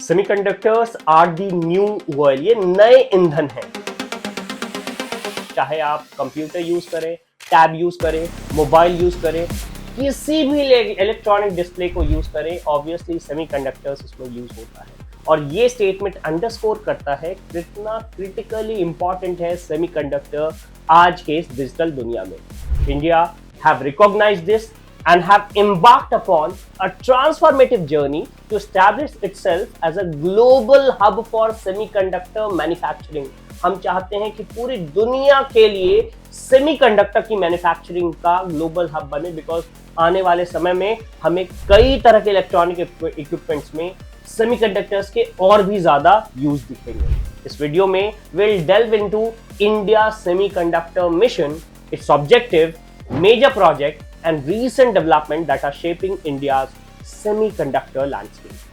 Semiconductors are the new oil, ये नए ईंधन हैं। चाहे आप कंप्यूटर यूज करें, टैब यूज करें, मोबाइल यूज करें, किसी भी इलेक्ट्रॉनिक डिस्प्ले को यूज करें, ऑब्वियसली सेमीकंडक्टर्स उसमें यूज होता है। और ये स्टेटमेंट अंडरस्कोर करता है कितना क्रिटिकली इंपॉर्टेंट है सेमीकंडक्टर आज के इस डिजिटल दुनिया में। India have recognised this and have embarked upon a transformative journey to establish itself as a global hub for semiconductor manufacturing। हम चाहते हैं कि पूरी दुनिया के लिए सेमीकंडक्टर की मैन्युफैक्चरिंग का ग्लोबल हब बने, बिकॉज आने वाले समय में हमें कई तरह के इलेक्ट्रॉनिक इक्विपमेंट्स में सेमीकंडक्टर्स के और भी ज्यादा यूज दिखेंगे। इस वीडियो में we'll delve into India Semiconductor Mission, its objective, major project and recent development that are shaping India's semiconductor landscape।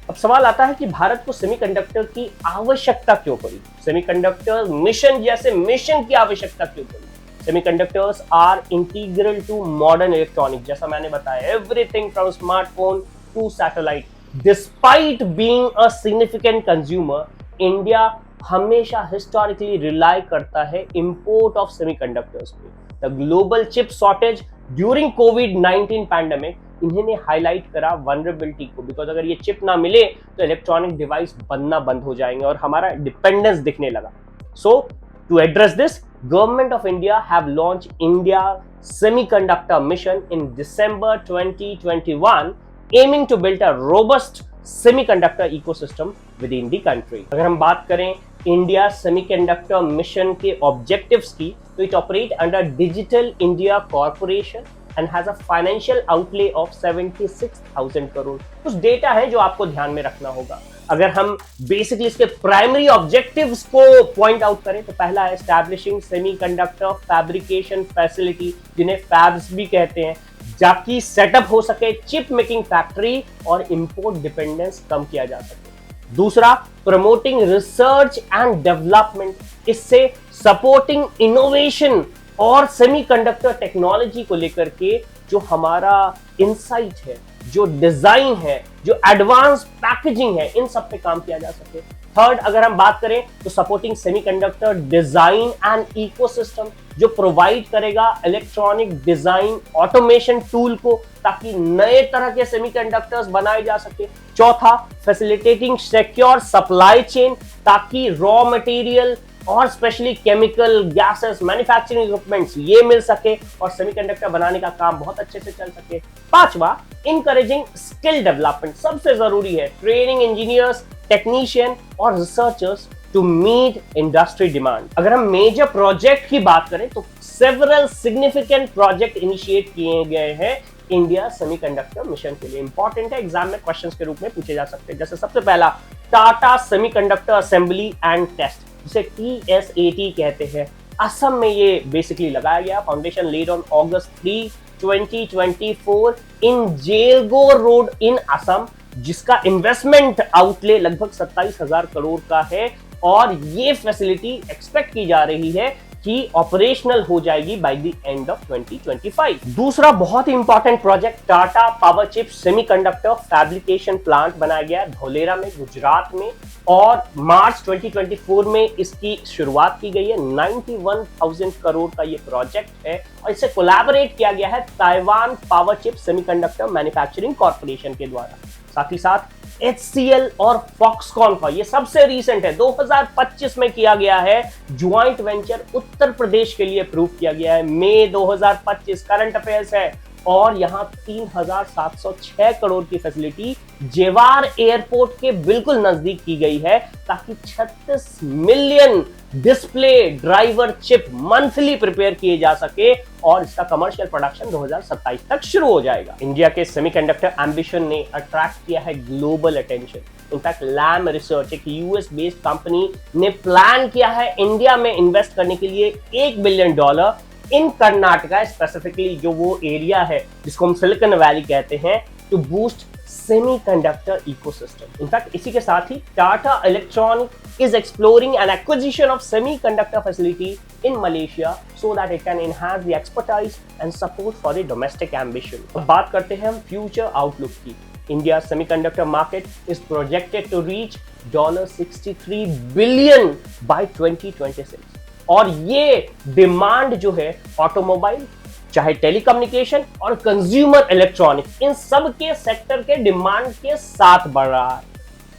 अब सवाल आता है कि भारत को सेमीकंडक्टर की आवश्यकता क्यों पड़ी, सेमीकंडक्टर मिशन जैसे मिशन की आवश्यकता क्यों पड़ी। Semiconductors are integral to modern electronic, जैसा मैंने बताया, everything from smartphone to satellite. Despite being a significant consumer, India हमेशा हिस्टोरिकली रिलाई करता है इंपोर्ट ऑफ सेमीकंडक्टर्स पे। The global chip shortage during कोविड-19 पैंडेमिक इन्होंने हाईलाइट करा वनरेबिलिटी को, बिकॉज अगर ये चिप ना मिले तो इलेक्ट्रॉनिक डिवाइस बनना बंद हो जाएंगे और हमारा डिपेंडेंस दिखने लगा। So to address this, government of India have launch India semiconductor mission in December 2021 aiming to build a robust semiconductor ecosystem within the country. अगर हम बात करें इंडिया सेमीकंडक्टर मिशन के ऑब्जेक्टिव्स की, तो it operate under digital India corporation and has a financial outlay of 76,000 crore. कुछ data है जो आपको ध्यान में रखना होगा। अगर हम बेसिकली इसके प्राइमरी ऑब्जेक्टिव्स को पॉइंट आउट करें तो पहला है एस्टैब्लिशिंग सेमीकंडक्टर फैब्रिकेशन फैसिलिटी, जिन्हें फैब्स भी कहते हैं, ताकि सेटअप हो सके चिप मेकिंग फैक्ट्री और इंपोर्ट डिपेंडेंस कम किया जा सके। दूसरा, प्रमोटिंग रिसर्च एंड डेवलपमेंट, इससे सपोर्टिंग इनोवेशन और सेमीकंडक्टर टेक्नोलॉजी को लेकर के जो हमारा इनसाइट है, जो डिजाइन है, जो एडवांस पैकेजिंग है, इन सब पे काम किया जा सके। थर्ड, अगर हम बात करें तो supporting semiconductor design and ecosystem, जो प्रोवाइड करेगा इलेक्ट्रॉनिक डिजाइन ऑटोमेशन टूल को, ताकि नए तरह के सेमीकंडक्टर्स बनाए जा सके। चौथा, फैसिलिटेटिंग सिक्योर सप्लाई चेन, ताकि रॉ मटेरियल और specially chemical, gases, manufacturing equipments ये मिल सके और सेमीकंडक्टर बनाने का काम बहुत अच्छे से चल सके। पांचवा, इनकरेजिंग स्किल डेवलपमेंट, सबसे जरूरी है ट्रेनिंग इंजीनियर्स, टेक्नीशियन और researchers to meet industry demand. अगर हम मेजर प्रोजेक्ट की बात करें तो सेवरल सिग्निफिकेंट प्रोजेक्ट इनिशिएट किए गए हैं इंडिया सेमीकंडक्टर मिशन के लिए। इंपॉर्टेंट है, एग्जाम में क्वेश्चंस के रूप में पूछे जा सकते हैं। जैसे सबसे पहला, Tata semiconductor assembly and test, जिसे TSAT कहते हैं, असम में ये बेसिकली लगाया गया। Foundation laid on August 3, 2024 in Jagiroad in Assam, जिसका इन्वेस्टमेंट आउटले लगभग 27,000 करोड़ का है और ये फैसिलिटी एक्सपेक्ट की जा रही है कि ऑपरेशनल हो जाएगी बाय द एंड ऑफ 2025। दूसरा बहुत ही important project, Tata power chip semiconductor fabrication plant बनाया गया धोलेरा में, गुजरात में, और मार्च 2024 में इसकी शुरुआत की गई है। 91,000 करोड़ का ये प्रोजेक्ट है और इसे कोलैबोरेट किया गया है Taiwan power chip semiconductor manufacturing corporation के द्वारा। साथ ही साथ HCL और फॉक्सकॉन का ये सबसे रीसेंट है, 2025 में किया गया है, ज्वाइंट वेंचर उत्तर प्रदेश के लिए अप्रूव किया गया है। मई 2025 करंट अफेयर्स है और यहां 3,706 करोड़ की फैसिलिटी जेवार एयरपोर्ट के बिल्कुल नजदीक की गई है, ताकि 36 million display driver chip monthly prepare किए जा सके और इसका कमर्शियल प्रोडक्शन 2027 तक शुरू हो जाएगा। इंडिया के सेमीकंडक्टर एम्बिशन ने अट्रैक्ट किया है global attention. In fact Lam Research, एक यूएस बेस्ड कंपनी, ने प्लान किया है इंडिया में इन्वेस्ट करने के लिए $1 बिलियन इन कर्नाटका, स्पेसिफिकली जो वो एरिया है जिसको हम सिलिकॉन वैली कहते हैं, to boost semiconductor ecosystem. In fact इसी के साथ ही Tata electronic is exploring an acquisition of semiconductor facility in Malaysia so that it can enhance the expertise and support for the domestic ambition. अब बात करते हैं हम फ्यूचर आउटलुक की। India's semiconductor market is projected to reach $63 billion by 2026. और ये demand जो है ऑटोमोबाइल, चाहे टेलीकम्युनिकेशन और कंज्यूमर इलेक्ट्रॉनिक्स, इन सब के सेक्टर के डिमांड के साथ बढ़ रहा है।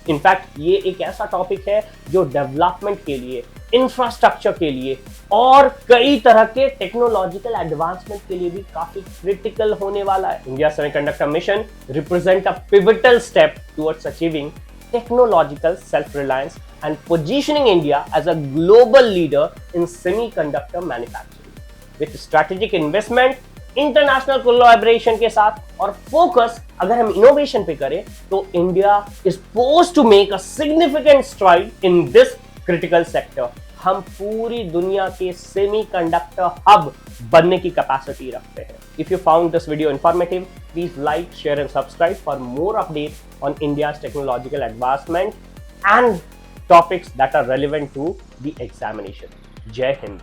इनफैक्ट ये एक ऐसा टॉपिक है जो डेवलपमेंट के लिए, इंफ्रास्ट्रक्चर के लिए और कई तरह के टेक्नोलॉजिकल एडवांसमेंट के लिए भी काफी क्रिटिकल होने वाला है। India semiconductor mission represent a pivotal step towards achieving technological self-reliance and positioning India as a global leader in semiconductor manufacturing. With strategic investment, international collaboration के साथ और focus अगर हम innovation पे करें तो India is poised to make a significant stride in this critical sector. हम पूरी दुनिया के सेमीकंडक्टर हब बनने की कैपेसिटी रखते हैं। If you found this video informative, please like, share and subscribe for more updates on India's technological advancement and topics that are relevant to the examination. Jai Hind.